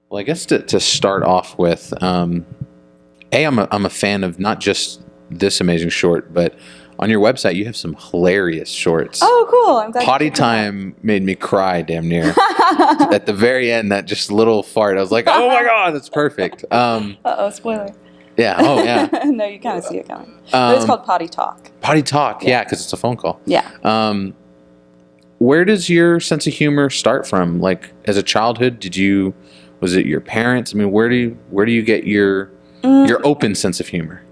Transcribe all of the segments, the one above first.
Well, I guess to start off with, I'm a fan of not just this amazing short, but on your website you have some hilarious shorts. Oh, cool! I'm glad. Potty Time made me cry damn near. At the very end, that just little fart, I was like, "Oh my god, that's perfect." Spoiler. Yeah. Oh yeah. No, you kind of see it coming. But it's called Potty Talk. Potty Talk. Yeah, because it's a phone call. Yeah. Where does your sense of humor start from? Like, as a childhood, was it your parents? I mean, where do you get your open sense of humor?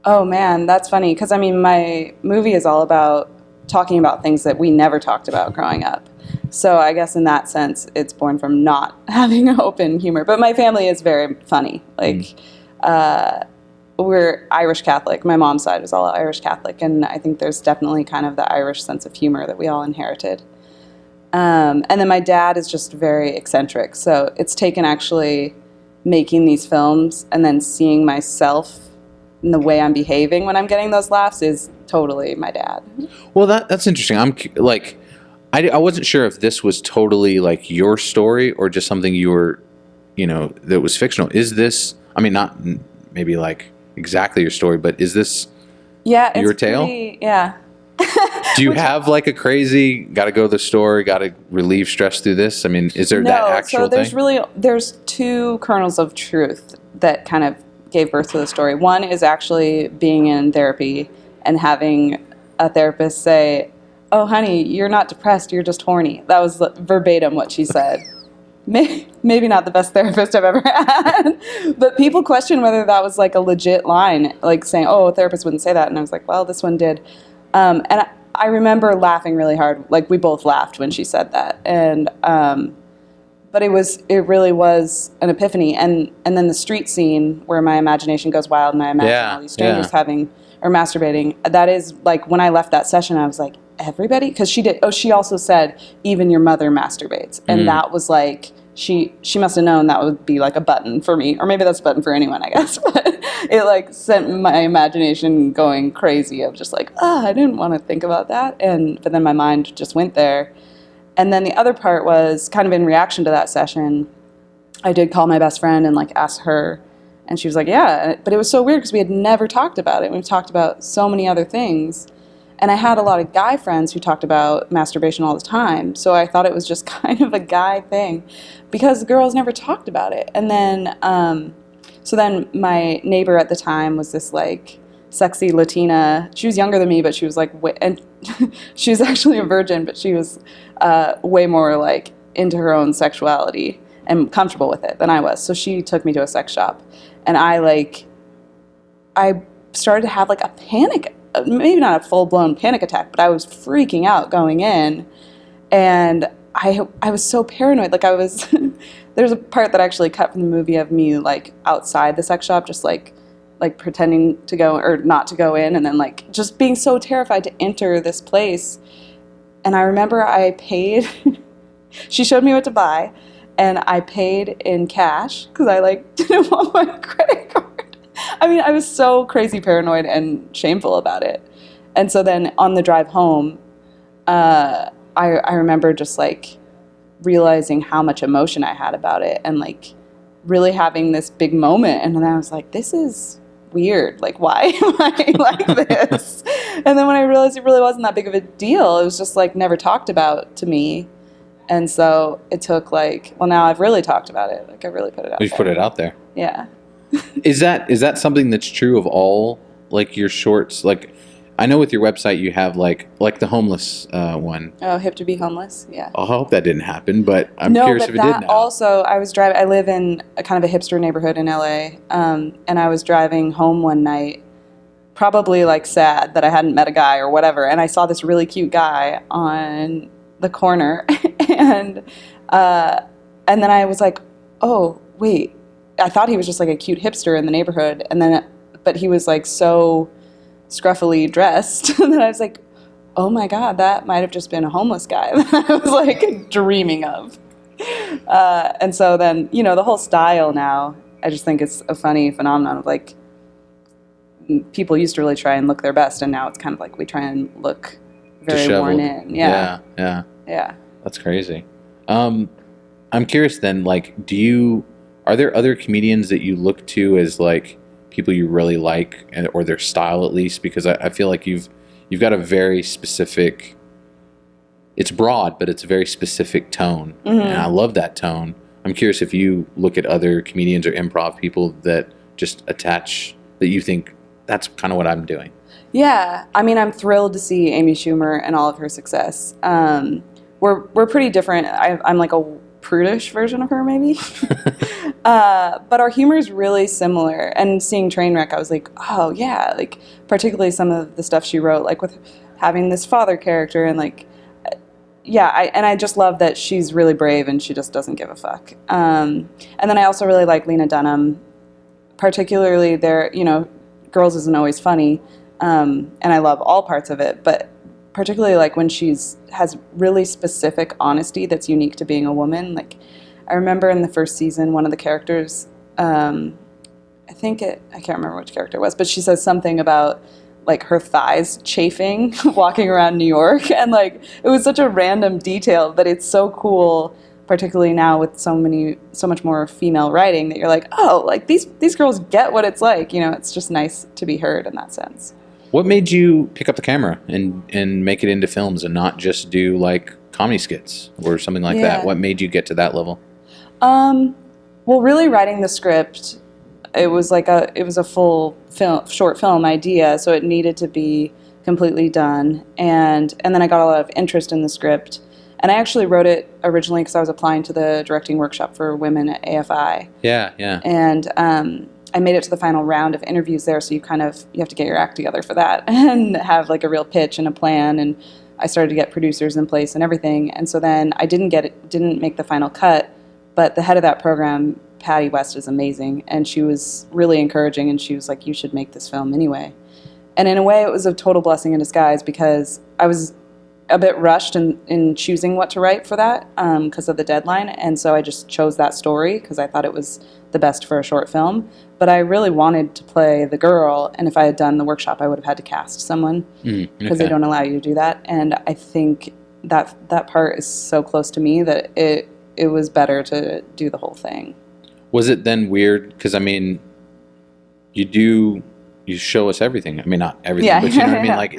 Oh man, that's funny because I mean, my movie is all about talking about things that we never talked about growing up. So I guess in that sense, it's born from not having open humor. But my family is very funny. Like, we're Irish Catholic. My mom's side is all Irish Catholic, and I think there's definitely kind of the Irish sense of humor that we all inherited. And then my dad is just very eccentric. So it's taken actually making these films and then seeing myself and the way I'm behaving when I'm getting those laughs is totally my dad. Well, that's interesting. I wasn't sure if this was totally like your story or just something you were, that was fictional. Is this? I mean, not maybe like exactly your story, but is this? Yeah, your tale. Yeah. Do you have like a crazy? Got to go to the store. Got to relieve stress through this. I mean, is there that actual thing? No, there's two kernels of truth that kind of gave birth to the story. One is actually being in therapy and having a therapist say, "Oh, honey, you're not depressed. You're just horny." That was verbatim what she said. Maybe not the best therapist I've ever had, but people question whether that was like a legit line, like saying, "Oh, a therapist wouldn't say that," and I was like, "Well, this one did." And I remember laughing really hard. Like, we both laughed when she said that. And, but it really was an epiphany. And then the street scene where my imagination goes wild and I imagine all these strangers having or masturbating. That is like, when I left that session, I was like, everybody? Because she also said, even your mother masturbates. And that was like, she must have known that would be like a button for me, or maybe that's a button for anyone, I guess. But it like sent my imagination going crazy of just like, I didn't want to think about that, but then my mind just went there. And then the other part was kind of in reaction to that session. I did call my best friend and like ask her, and she was like, yeah. But it was so weird because we had never talked about it. We've talked about so many other things. And I had a lot of guy friends who talked about masturbation all the time. So I thought it was just kind of a guy thing because the girls never talked about it. And then, so then my neighbor at the time was this like sexy Latina. She was younger than me, but she was like, and she was actually a virgin, but she was way more like into her own sexuality and comfortable with it than I was. So she took me to a sex shop, and I started to have like a panic. Maybe not a full-blown panic attack, but I was freaking out going in, and I was so paranoid. Like there's a part that I actually cut from the movie of me like outside the sex shop, just like pretending to go or not to go in, and then like just being so terrified to enter this place. And I remember I paid. She showed me what to buy, and I paid in cash because I like didn't want my credit card. I mean, I was so crazy paranoid and shameful about it. And so then on the drive home, I remember just like realizing how much emotion I had about it and like really having this big moment. And then I was like, this is weird. Like, why am I like this? And then when I realized it really wasn't that big of a deal, it was just like never talked about to me. And so it took like, well, now I've really talked about it. Like, I really put it out there. You've put it out there. Yeah. Is that something that's true of all like your shorts? Like, I know with your website you have like the homeless one. Oh, hip to be homeless. Yeah. I hope that didn't happen, but I'm curious if it did now. Also, I was driving. I live in a kind of a hipster neighborhood in LA, and I was driving home one night, probably like sad that I hadn't met a guy or whatever, and I saw this really cute guy on the corner, and then I was like, oh wait. I thought he was just like a cute hipster in the neighborhood, but he was like so scruffily dressed that I was like, oh my God, that might have just been a homeless guy that I was like dreaming of. And so then, the whole style now, I just think it's a funny phenomenon of like, people used to really try and look their best, and now it's kind of like we try and look very worn in. Yeah. That's crazy. I'm curious then, like, do you Are there other comedians that you look to as like people you really like, or their style at least? Because I feel like you've got a very specific. It's broad, but it's a very specific tone, and I love that tone. I'm curious if you look at other comedians or improv people that just attach that you think that's kind of what I'm doing. Yeah, I mean, I'm thrilled to see Amy Schumer and all of her success. We're pretty different. I'm like a prudish version of her, maybe. But our humor is really similar. And seeing Trainwreck, I was like, oh yeah, like particularly some of the stuff she wrote, like with having this father character and like, yeah, I just love that she's really brave and she just doesn't give a fuck. And then I also really like Lena Dunham, particularly their, Girls Isn't Always Funny, and I love all parts of it, but particularly like when has really specific honesty that's unique to being a woman. Like I remember in the first season, one of the characters, I can't remember which character it was, but she says something about like her thighs chafing walking around New York, and like it was such a random detail, but it's so cool, particularly now with so much more female writing, that you're like, oh, like these girls get what it's like. It's just nice to be heard in that sense. What made you pick up the camera and make it into films and not just do like comedy skits or something like that? What made you get to that level? Well, really writing the script, it was a full short film idea, so it needed to be completely done. And then I got a lot of interest in the script. And I actually wrote it originally because I was applying to the directing workshop for women at AFI. Yeah. And I made it to the final round of interviews there, so you have to get your act together for that and have like a real pitch and a plan. And I started to get producers in place and everything. And so then I didn't make the final cut, but the head of that program, Patty West, is amazing, and she was really encouraging, and she was like, you should make this film anyway. And in a way, it was a total blessing in disguise, because I was a bit rushed in choosing what to write for that because of the deadline, and so I just chose that story because I thought it was the best for a short film. But I really wanted to play the girl, and if I had done the workshop, I would have had to cast someone because they don't allow you to do that. And I think that part is so close to me that it was better to do the whole thing. Was it then weird? Because I mean, you show us everything. I mean, not everything, but you know what I mean. Like,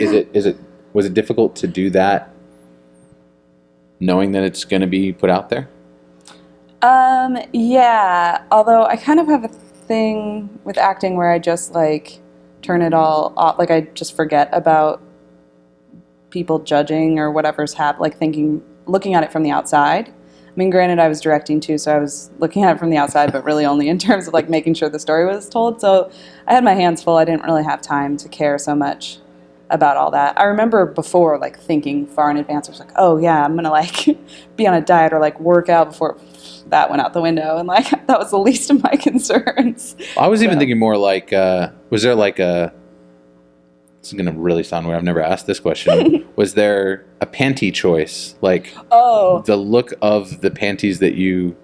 was it difficult to do that, knowing that it's going to be put out there? Yeah. Although I kind of have a thing with acting where I just like turn it all off. Like I just forget about people judging or whatever's happening. Looking at it from the outside. I mean, granted, I was directing too, so I was looking at it from the outside, but really only in terms of like making sure the story was told. So I had my hands full. I didn't really have time to care so much about all that. I remember before like thinking far in advance. I was like, oh yeah, I'm gonna like be on a diet or like work out before. That went out the window, and like that was the least of my concerns. I was even thinking more like, was there like a? This is gonna really sound weird. I've never asked this question. Was there a panty choice? Like, the look of the panties that you.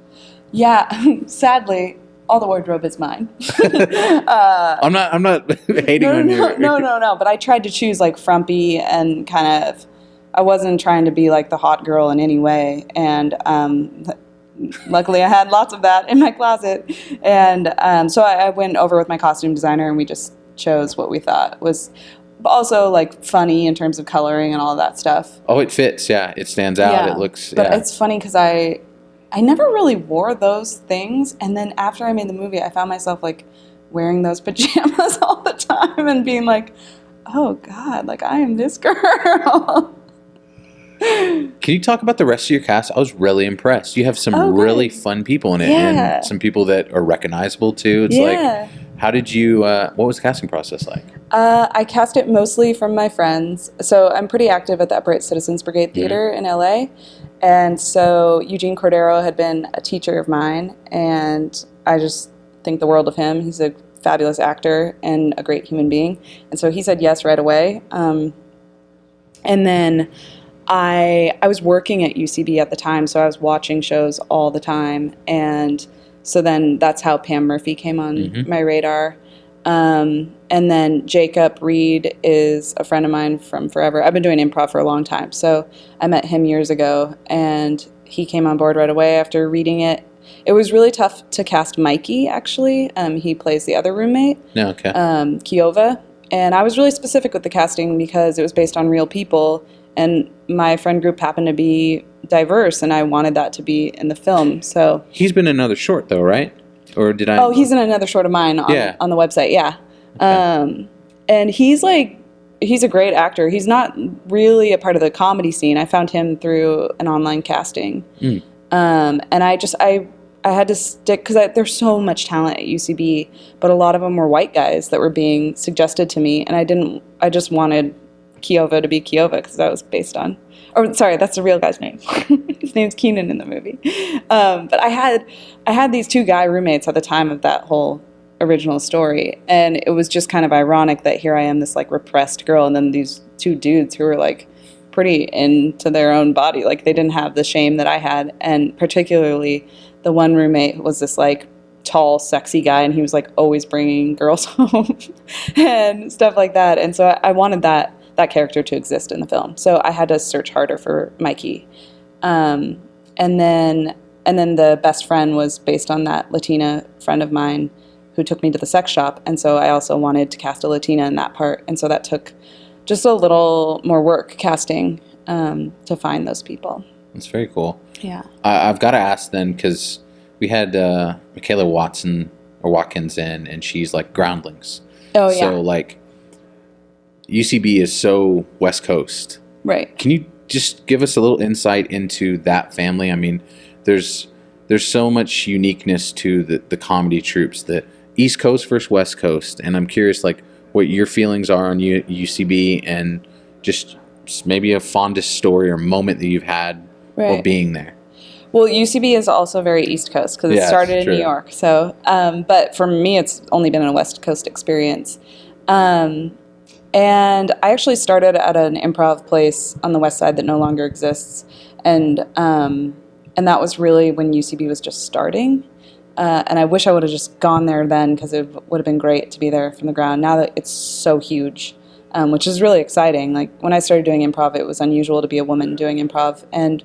Yeah, sadly, all the wardrobe is mine. I'm not hating on you. No. But I tried to choose like frumpy and kind of. I wasn't trying to be like the hot girl in any way, and luckily I had lots of that in my closet. And so I went over with my costume designer, and we just chose what we thought was also like funny in terms of coloring and all of that stuff. Oh, it fits. Yeah, it stands out. Yeah. It looks. But it's funny because I never really wore those things, and then after I made the movie, I found myself like wearing those pajamas all the time and being like, oh God, like I am this girl. Can you talk about the rest of your cast? I was really impressed. You have some really fun people in it, and some people that are recognizable too. It's like, how did you? What was the casting process like? I cast it mostly from my friends. So I'm pretty active at the Upright Citizens Brigade Theater in LA, and so Eugene Cordero had been a teacher of mine, and I just think the world of him. He's a fabulous actor and a great human being, and so he said yes right away. And then I was working at UCB at the time, so I was watching shows all the time, and so then that's how Pam Murphy came on my radar. And then Jacob Reed is a friend of mine from forever. I've been doing improv for a long time, so I met him years ago, and he came on board right away after reading it. It was really tough to cast Mikey, actually. He plays the other roommate, No, okay. Kiova. And I was really specific with the casting because it was based on real people, and my friend group happened to be diverse, and I wanted that to be in the film. So He's been in another short, though, right? Or did I? oh, he's in another short of mine on the website, yeah. Okay. And he's a great actor. He's not really a part of the comedy scene. I found him through an online casting. And I had to stick, because there's so much talent at UCB, but a lot of them were white guys that were being suggested to me, and I just wanted Kiova to be Kiova because that was based on, or sorry, that's the real guy's name. His name's Keenan in the movie. But I had these two guy roommates at the time of that whole original story, and it was just kind of ironic that here I am, this like repressed girl, and then these two dudes who were like pretty into their own body, like they didn't have the shame that I had. And particularly the one roommate was this like tall, sexy guy, and he was like always bringing girls home and stuff like that. And so I wanted that character to exist in the film, so I had to search harder for Mikey. And then the best friend was based on that Latina friend of mine who took me to the sex shop, and so I also wanted to cast a Latina in that part, and so that took just a little more work casting to find those people. That's very cool. Yeah. I've got to ask then, because we had Michaela Watkins in, and she's like Groundlings. Oh, yeah. So like UCB is so West Coast. Right. Can you just give us a little insight into that family? I mean, there's so much uniqueness to the comedy troupes, the East Coast versus West Coast, and I'm curious like what your feelings are on UCB, and just maybe a fondest story or moment that you've had while being there. Well, UCB is also very East Coast because it started in New York. So, but for me, it's only been a West Coast experience. And I actually started at an improv place on the West Side that no longer exists, and that was really when UCB was just starting. And I wish I would have just gone there then, because it would have been great to be there from the ground. Now that it's so huge, which is really exciting. Like when I started doing improv, it was unusual to be a woman doing improv, and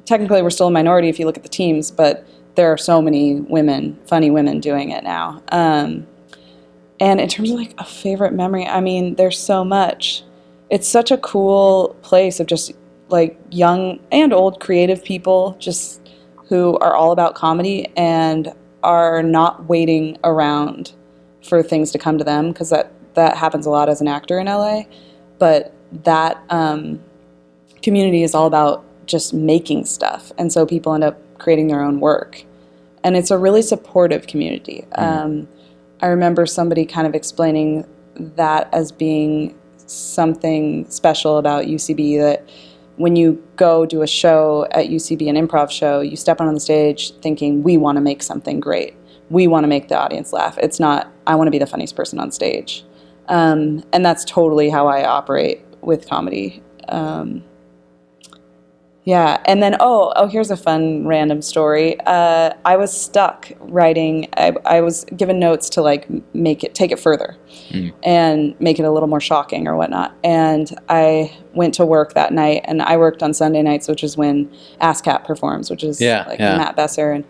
technically we're still a minority if you look at the teams, but there are so many women, funny women doing it now. And in terms of like a favorite memory, I mean, there's so much. It's such a cool place of just like young and old creative people just who are all about comedy and are not waiting around for things to come to them, because that happens a lot as an actor in LA. But that community is all about just making stuff, and so people end up creating their own work, and it's a really supportive community. I remember somebody kind of explaining that as being something special about UCB, that when you go do a show at UCB, an improv show, you step on the stage thinking, we want to make something great. We want to make the audience laugh. It's not, I want to be the funniest person on stage. And that's totally how I operate with comedy. Yeah, and then, here's a fun random story. I was stuck writing, I was given notes to like take it further and make it a little more shocking or whatnot. And I went to work that night, and I worked on Sunday nights, which is when ASCAP performs, which is Matt Besser. And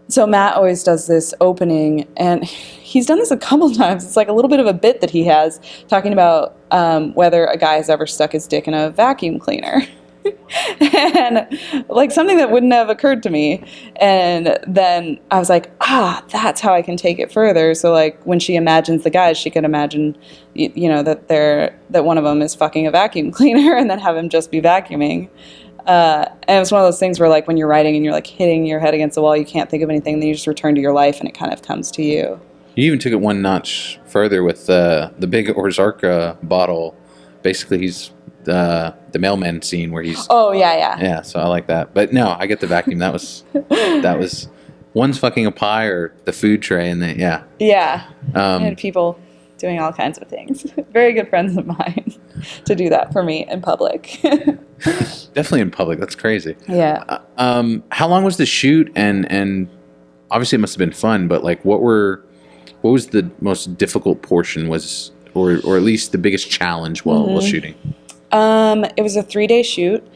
so Matt always does this opening, and he's done this a couple times. It's like a little bit of a bit that he has, talking about whether a guy has ever stuck his dick in a vacuum cleaner. And like something that wouldn't have occurred to me. And then I was like, that's how I can take it further. So like when she imagines the guys, she could imagine, that one of them is fucking a vacuum cleaner, and then have him just be vacuuming. And it was one of those things where like when you're writing and you're like hitting your head against the wall, you can't think of anything, then you just return to your life and it kind of comes to you. You even took it one notch further with the big Ozarka bottle. Basically, he's the mailman scene where he's... Oh, yeah. Yeah, so I like that. But no, I get the vacuum. That was one's fucking a pie or the food tray, and then, yeah. Yeah. And people doing all kinds of things. Very good friends of mine to do that for me in public. Definitely in public. That's crazy. Yeah. How long was the shoot? And obviously it must have been fun, but like what was the most difficult portion, or at least the biggest challenge while shooting? It was a 3-day shoot.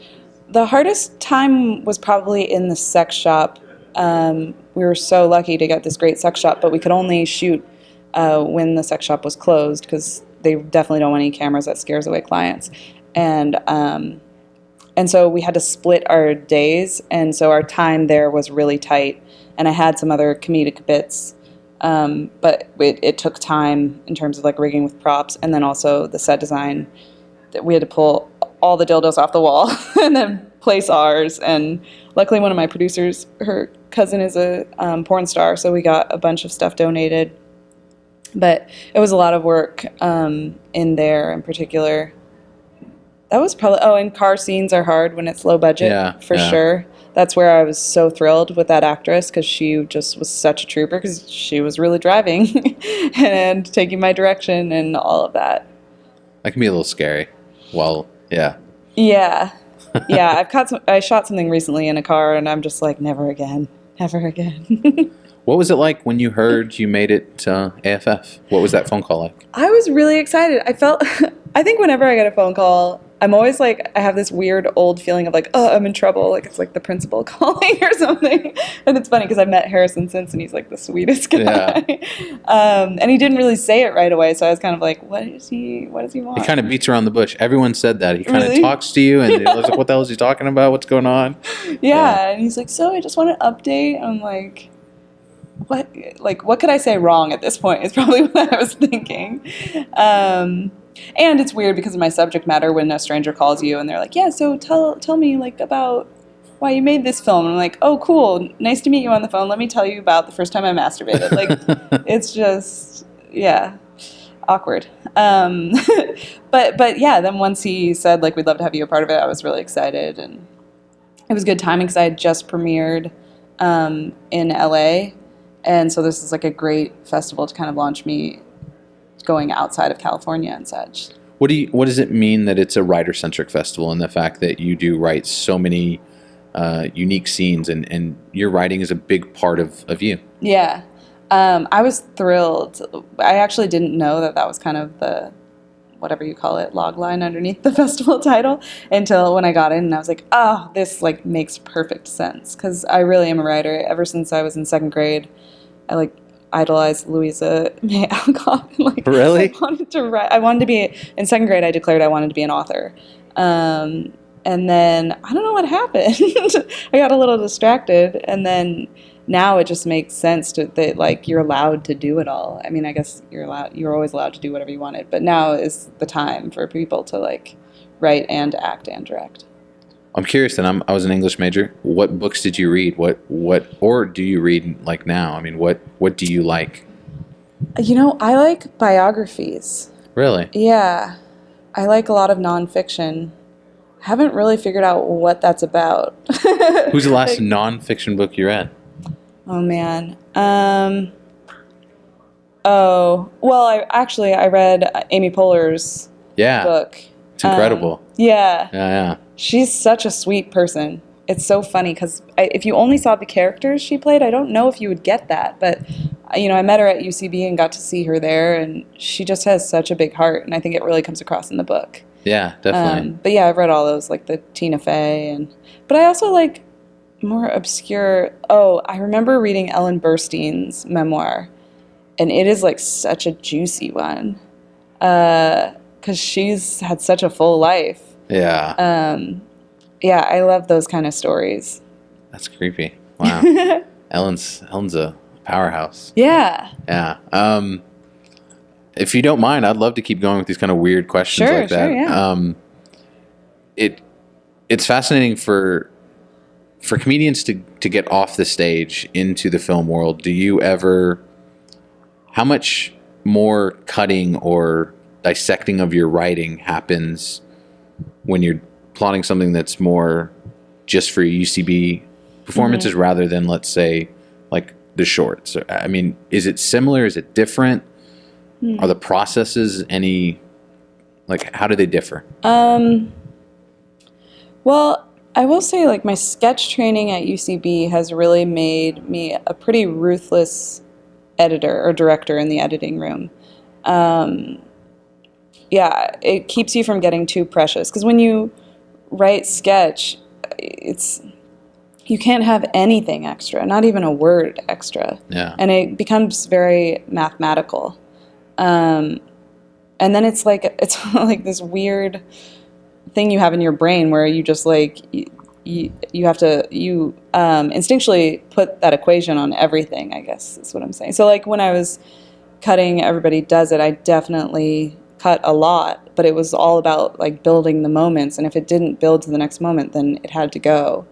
The hardest time was probably in the sex shop, we were so lucky to get this great sex shop, but we could only shoot when the sex shop was closed because they definitely don't want any cameras. That scares away clients. And so we had to split our days, and so our time there was really tight. And I had some other comedic bits, but it took time in terms of like rigging with props, and then also the set design. That we had to pull all the dildos off the wall and then place ours. And luckily, one of my producers, her cousin is a porn star, so we got a bunch of stuff donated. But it was a lot of work in there in particular. That was probably, and car scenes are hard when it's low budget, for sure. That's where I was so thrilled with that actress because she just was such a trooper because she was really driving and taking my direction and all of that. That can be a little scary. Well, yeah. Yeah. Yeah, I shot something recently in a car and I'm just like, never again. Never again. What was it like when you heard you made it to AFF? What was that phone call like? I was really excited. I think whenever I get a phone call, I'm always like, I have this weird old feeling of like, oh, I'm in trouble. Like it's like the principal calling or something. And it's funny because I've met Harrison since and he's like the sweetest guy. Yeah. And he didn't really say it right away. So I was kind of like, what does he want? He kind of beats around the bush. Everyone said that. He kind of talks to you and I was like, what the hell is he talking about? What's going on? Yeah. And he's like, so I just want an update. I'm like, what could I say wrong at this point is probably what I was thinking. And it's weird because of my subject matter when a stranger calls you and they're like, yeah, so tell me like about why you made this film. And I'm like, oh, cool. Nice to meet you on the phone. Let me tell you about the first time I masturbated. Like, it's just, yeah, awkward. But yeah, then once he said like, we'd love to have you a part of it, I was really excited. And it was good timing because I had just premiered in LA. And so this is like a great festival to kind of launch me going outside of California and such. What does it mean that it's a writer-centric festival and the fact that you do write so many unique scenes and your writing is a big part of you? Yeah. I was thrilled. I actually didn't know that was kind of the, whatever you call it, log line underneath the festival title until when I got in and I was like, oh, this like makes perfect sense because I really am a writer. Ever since I was in second grade, I like idolized Louisa May Alcott. Like, really? I wanted to write. I wanted to be, in second grade, I declared I wanted to be an author. And then, I don't know what happened. I got a little distracted. And then now it just makes sense that like you're allowed to do it all. I mean, I guess you're always allowed to do whatever you wanted. But now is the time for people to like write and act and direct. I'm curious then. I was an English major. What books did you read? What or do you read like now? I mean, what do you like? You know, I like biographies. Really? Yeah. I like a lot of nonfiction. Haven't really figured out what that's about. Who's the last nonfiction book you read? Oh man. I read Amy Poehler's book. It's incredible. Yeah. She's such a sweet person. It's so funny because if you only saw the characters she played, I don't know if you would get that. But, you know, I met her at UCB and got to see her there, and she just has such a big heart, and I think it really comes across in the book. Yeah, definitely. But yeah, I've read all those, like the Tina Fey, but I also like more obscure. Oh, I remember reading Ellen Burstyn's memoir, and it is like such a juicy one because she's had such a full life. Yeah. Yeah, I love those kind of stories. That's creepy. Wow. Ellen's a powerhouse. Yeah. Yeah. If you don't mind, I'd love to keep going with these kind of weird questions like that. Sure, yeah. It's fascinating for comedians to get off the stage into the film world. How much more cutting or dissecting of your writing happens when you're plotting something that's more just for UCB performances rather than, let's say, like the shorts? I mean, is it similar? Is it different? Are the processes how do they differ? Well, I will say like my sketch training at UCB has really made me a pretty ruthless editor or director in the editing room. Yeah, it keeps you from getting too precious because when you write sketch, you can't have anything extra, not even a word extra. Yeah. And it becomes very mathematical. And then it's like this weird thing you have in your brain where you just like you have to instinctually put that equation on everything, I guess is what I'm saying. So like when I was cutting Everybody Does It, I definitely cut a lot, but it was all about like building the moments, and if it didn't build to the next moment, then it had to go.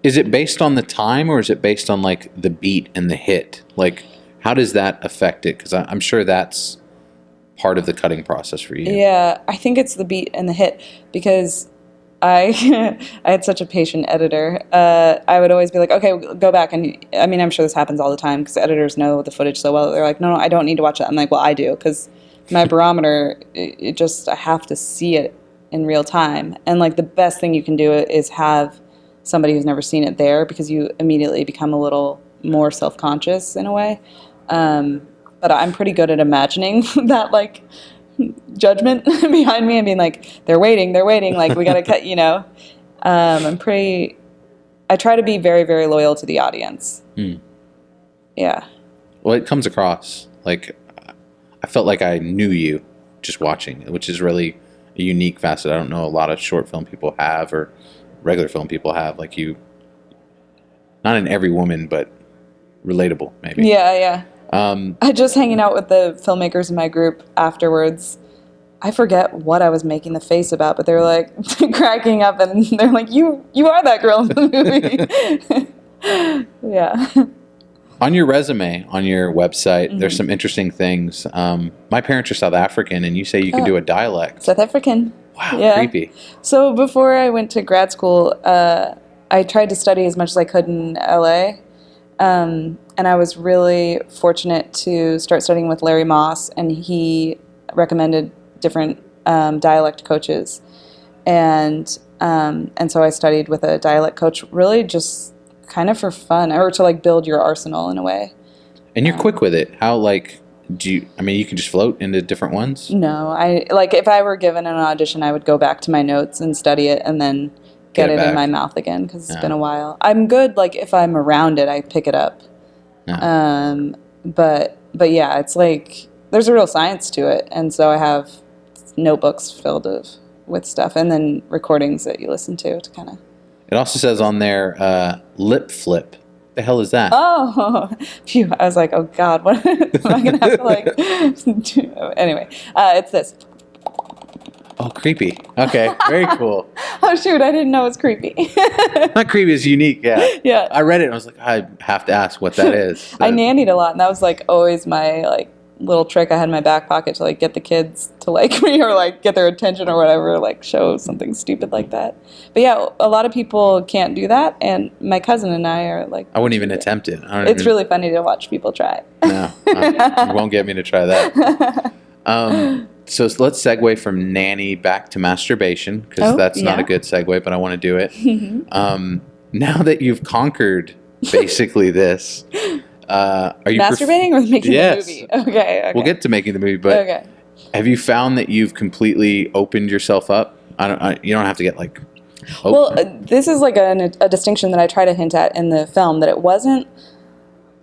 Is it based on the time, or is it based on like the beat and the hit? Like, how does that affect it? Because I'm sure that's part of the cutting process for you. Yeah, I think it's the beat and the hit, because I I had such a patient editor. I would always be like, okay, go back. And I mean, I'm sure this happens all the time because editors know the footage so well. They're like, no, I don't need to watch that. I'm like, well, I do, because my barometer, it just, I have to see it in real time. And like the best thing you can do is have somebody who's never seen it there, because you immediately become a little more self-conscious in a way. But I'm pretty good at imagining that like judgment behind me and being like, they're waiting, like we got to cut, I try to be very, very loyal to the audience. Yeah. Well, it comes across like I felt like I knew you just watching, which is really a unique facet. I don't know a lot of short film people have, or regular film people have, like you. Not in Every Woman, but relatable maybe. Yeah. I just hanging out with the filmmakers in my group afterwards. I forget what I was making the face about, but they were like cracking up, and they're like, "You are that girl in the movie." Yeah. On your resume, on your website, there's some interesting things. My parents are South African, and you say you can do a dialect. South African. Wow, yeah. Creepy. So before I went to grad school, I tried to study as much as I could in LA. And I was really fortunate to start studying with Larry Moss, and he recommended different dialect coaches. And so I studied with a dialect coach, really just kind of for fun, or to like build your arsenal in a way. And you're quick with it. How, like, you can just float into different ones? No, if I were given an audition, I would go back to my notes and study it and then get it in my mouth again, because it's been a while. I'm good, like, if I'm around it, I pick it up. But yeah, it's like, there's a real science to it. And so I have notebooks filled with stuff, and then recordings that you listen to kind of. It also says on there, lip flip. The hell is that? Oh, phew. I was like, oh God, what am I going to have to like do? Anyway, it's this. Oh, creepy. Okay, very cool. Oh, shoot, I didn't know it was creepy. Not creepy, it's unique, yeah. Yeah. I read it and I was like, I have to ask what that is. I nannied a lot, and that was like always my like little trick I had in my back pocket to like get the kids to like me, or like get their attention or whatever, like show something stupid like that. But yeah, a lot of people can't do that, and my cousin and I are like, I wouldn't even attempt it. It's really funny to watch people try it. No, you won't get me to try that. So let's segue from nanny back to masturbation, because that's not a good segue, but I want to do it. Now that you've conquered basically this, are you masturbating or making the movie? Okay. We'll get to making the movie, but have you found that you've completely opened yourself up? You don't have to get like. Well, this is like a distinction that I try to hint at in the film, that it wasn't.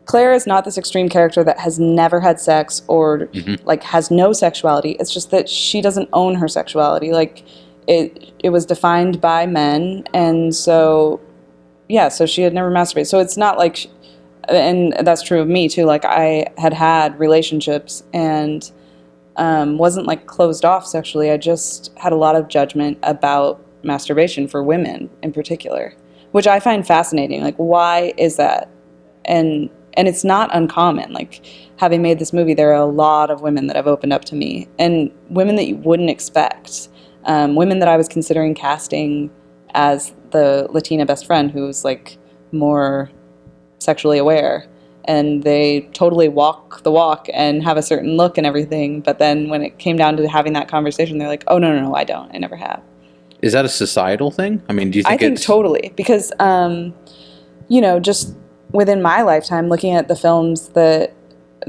Claire is not this extreme character that has never had sex or like has no sexuality. It's just that she doesn't own her sexuality. Like it was defined by men, and so so she had never masturbated. So it's not like, and that's true of me too. Like I had relationships and wasn't like closed off sexually. I just had a lot of judgment about masturbation for women in particular, which I find fascinating. Like, why is that? And it's not uncommon. Like, having made this movie, there are a lot of women that have opened up to me, and women that you wouldn't expect. Women that I was considering casting as the Latina best friend who's like more sexually aware, and they totally walk the walk and have a certain look and everything. But then when it came down to having that conversation, they're like, oh, no, I don't. I never have. Is that a societal thing? I mean, do you think I think totally, because, just within my lifetime, looking at the films that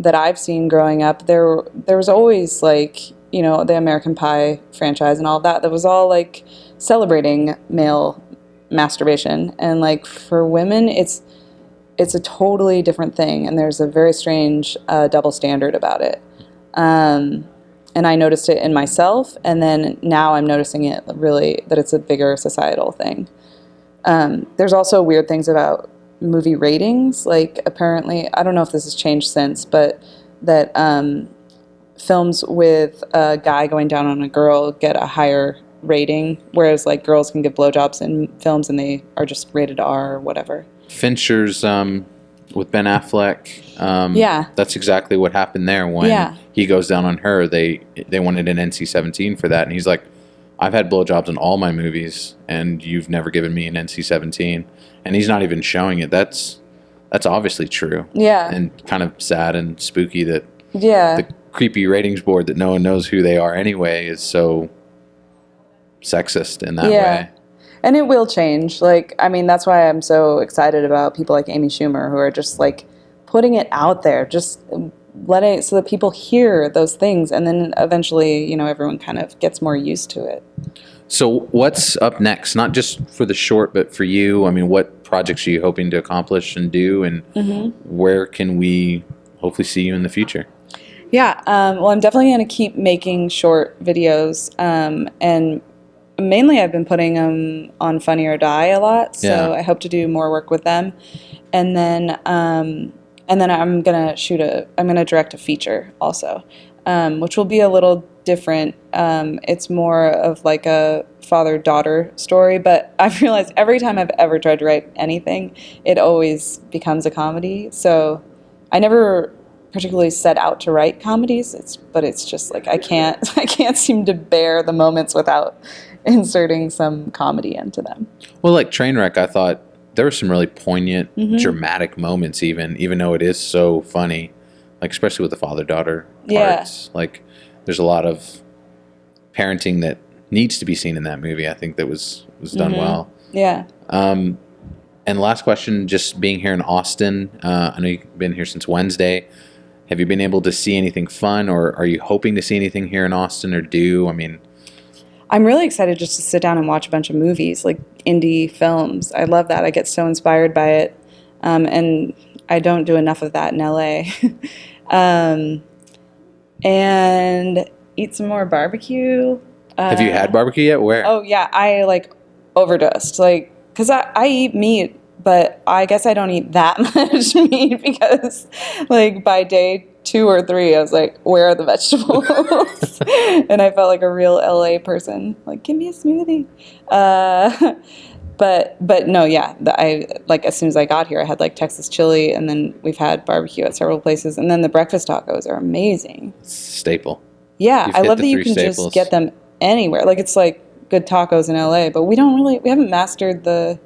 I've seen growing up, there was always like, the American Pie franchise and all of that. That was all like celebrating male masturbation. And like for women, it's a totally different thing, and there's a very strange double standard about it. And I noticed it in myself, and then now I'm noticing it really that it's a bigger societal thing. There's also weird things about movie ratings. Like apparently, I don't know if this has changed since, but that films with a guy going down on a girl get a higher rating, whereas like girls can give blowjobs in films and they are just rated R or whatever. Fincher's with Ben Affleck. Yeah. That's exactly what happened there when he goes down on her. They wanted an NC-17 for that, and he's like, I've had blowjobs in all my movies, and you've never given me an NC-17. And he's not even showing it. That's obviously true. Yeah. And kind of sad and spooky that Yeah. the creepy ratings board that no one knows who they are anyway is so sexist in that way. And it will change. Like, I mean, that's why I'm so excited about people like Amy Schumer who are just like putting it out there, just letting it so that people hear those things, and then eventually, you know, everyone kind of gets more used to it. So what's up next? Not just for the short, but for you. I mean, what projects are you hoping to accomplish and do, and where can we hopefully see you in the future? Yeah, well, I'm definitely going to keep making short videos, and mainly I've been putting them on Funny or Die a lot, so I hope to do more work with them. And then I'm going to direct a feature also, which will be a little different. It's more of like a father-daughter story, but I've realized every time I've ever tried to write anything, it always becomes a comedy. So I never particularly set out to write comedies, but it's just like I can't seem to bear the moments without inserting some comedy into them. Well, like Trainwreck, I thought there were some really poignant, dramatic moments, even though it is so funny, like especially with the father-daughter parts. Like there's a lot of parenting that needs to be seen in that movie. I think that was done well. Yeah. And last question, just being here in Austin, I know you've been here since Wednesday. Have you been able to see anything fun, or are you hoping to see anything here in Austin or do? I mean, I'm really excited just to sit down and watch a bunch of movies, like indie films. I love that. I get so inspired by it. And I don't do enough of that in LA. And eat some more barbecue. Have you had barbecue yet? Where? Oh, yeah. I like overdosed. Like, because I eat meat, but I guess I don't eat that much meat because, like, by day 2 or 3, I was like, where are the vegetables? And I felt like a real LA person. Like, give me a smoothie. But no, yeah. I like as soon as I got here, I had like Texas chili, and then we've had barbecue at several places, and then the breakfast tacos are amazing. Staple. Yeah, You've I hit love the that you three can staples. just get them anywhere. Like it's like good tacos in LA, but we haven't mastered the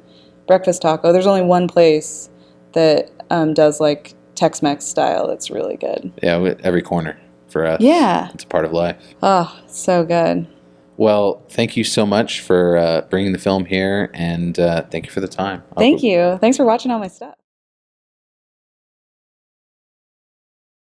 breakfast taco. There's only one place that does like Tex-Mex style that's really good. Yeah, every corner for us. Yeah. It's a part of life. Oh, so good. Well, thank you so much for bringing the film here, and thank you for the time. Thank you. Thanks for watching all my stuff.